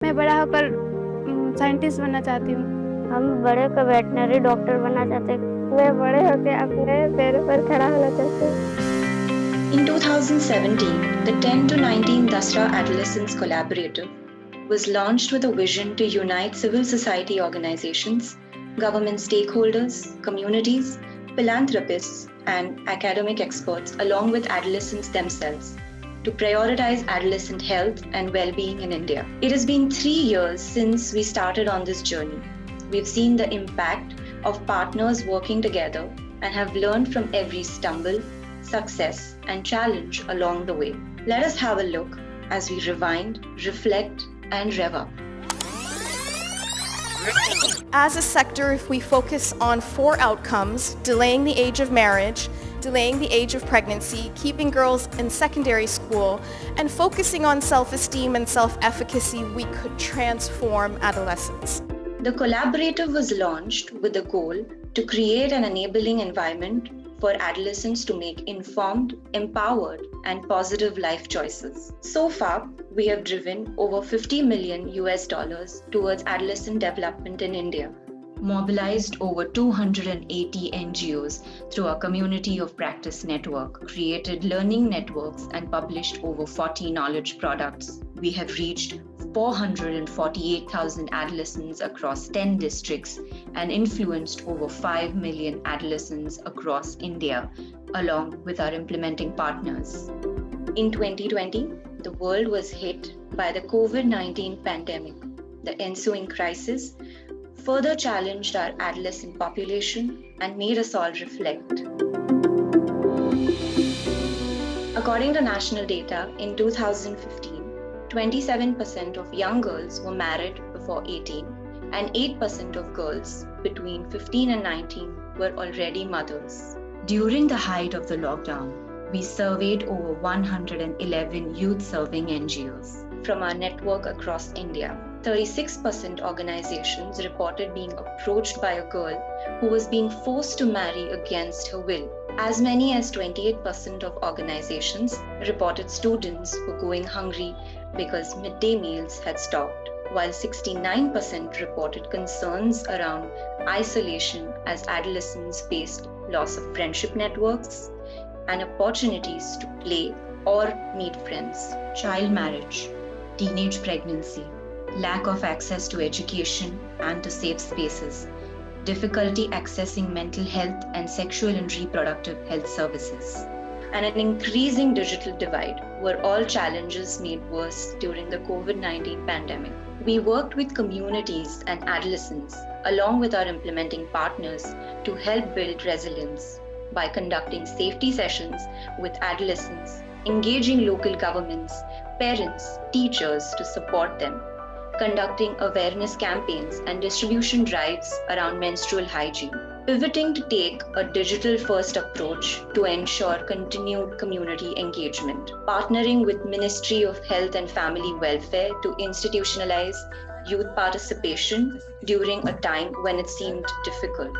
मैं बड़ा होकर साइंटिस्ट बनना चाहती हूँ। हम बड़े होकर वेटनरी डॉक्टर बनना चाहते हैं। मैं बड़े होकर अपने पैरों पर खड़ा होना चाहती हूँ। In 2017, the 10 to 19 Dasra Adolescents Collaborative was launched with a vision to unite civil society organizations, government stakeholders, communities, philanthropists, and academic experts, along with adolescents themselves, to prioritize adolescent health and well-being in India. It has been 3 years since we started on this journey. We've seen the impact of partners working together and have learned from every stumble, success, and challenge along the way. Let us have a look as we rewind, reflect, and rev up. As a sector, if we focus on 4 outcomes, delaying the age of marriage, delaying the age of pregnancy, keeping girls in secondary school, and focusing on self-esteem and self-efficacy, we could transform adolescence. The collaborative was launched with the goal to create an enabling environment for adolescents to make informed, empowered, and positive life choices. So far, we have driven over $50 million towards adolescent development in India, mobilized over 280 NGOs through our Community of Practice network, created learning networks, and published over 40 knowledge products. We have reached 448,000 adolescents across 10 districts and influenced over 5 million adolescents across India, along with our implementing partners. In 2020, the world was hit by the COVID-19 pandemic. The ensuing crisis further challenged our adolescent population and made us all reflect. According to national data, in 2015, 27% of young girls were married before 18, and 8% of girls between 15 and 19 were already mothers. During the height of the lockdown, we surveyed over 111 youth-serving NGOs from our network across India. 36% organizations reported being approached by a girl who was being forced to marry against her will. As many as 28% of organizations reported students were going hungry because midday meals had stopped, while 69% reported concerns around isolation as adolescents faced loss of friendship networks and opportunities to play or meet friends. Child marriage, teenage pregnancy, lack of access to education and to safe spaces, difficulty accessing mental health and sexual and reproductive health services, and an increasing digital divide were all challenges made worse during the COVID-19 pandemic. We worked with communities and adolescents, along with our implementing partners, to help build resilience by conducting safety sessions with adolescents, engaging local governments, parents, teachers to support them, conducting awareness campaigns and distribution drives around menstrual hygiene, pivoting to take a digital-first approach to ensure continued community engagement, partnering with Ministry of Health and Family Welfare to institutionalize youth participation during a time when it seemed difficult,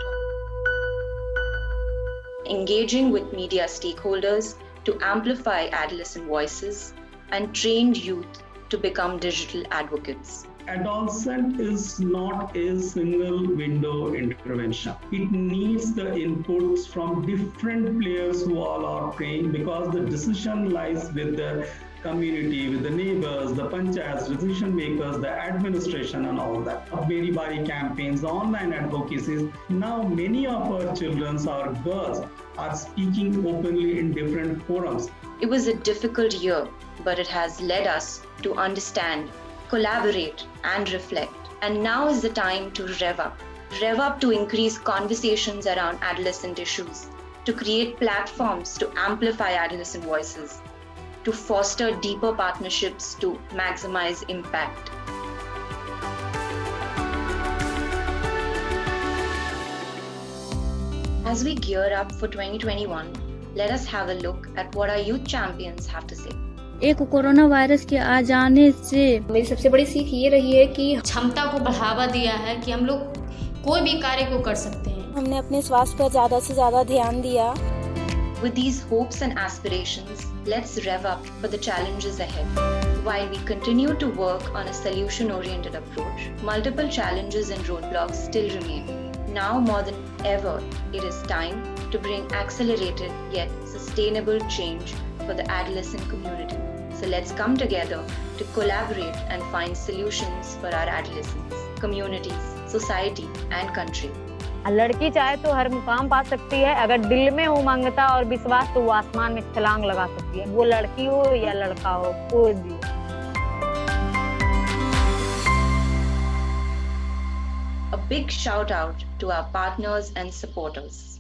engaging with media stakeholders to amplify adolescent voices, and trained youth to become digital advocates. Adolescent is not a single window intervention. It needs the inputs from different players who all are playing, because the decision lies with the community, with the neighbors, the panchayats, decision makers, the administration, and all that. Very body campaigns, online advocacies. Now many of our children, our girls, are speaking openly in different forums. It was a difficult year, but it has led us to understand, collaborate, and reflect. And now is the time to rev up. Rev up to increase conversations around adolescent issues, to create platforms to amplify adolescent voices, to foster deeper partnerships to maximize impact. As we gear up for 2021, let us have a look at what our youth champions have to say. एक corona virus के आ जाने से मेरी सबसे बड़ी सीख ये रही है कि क्षमता को बढ़ावा दिया है कि हम लोग कोई भी कार्य को कर सकते हैं। हमने अपने स्वास्थ्य पर ज़्यादा से ज़्यादा ध्यान दिया। With these hopes and aspirations, let's rev up for the challenges ahead. While we continue to work on a solution-oriented approach, multiple challenges and roadblocks still remain. Now more than ever, it is time to bring accelerated yet sustainable change for the adolescent community. So let's come together to collaborate and find solutions for our adolescents, communities, society, and country. लड़की चाहे तो हर मुकाम पा सकती है, अगर दिल में उमंगता और विश्वास तो वो आसमान में छलांग लगा सकती है, वो लड़की हो या लड़का हो, कोई भी। A big shout out to our partners and supporters.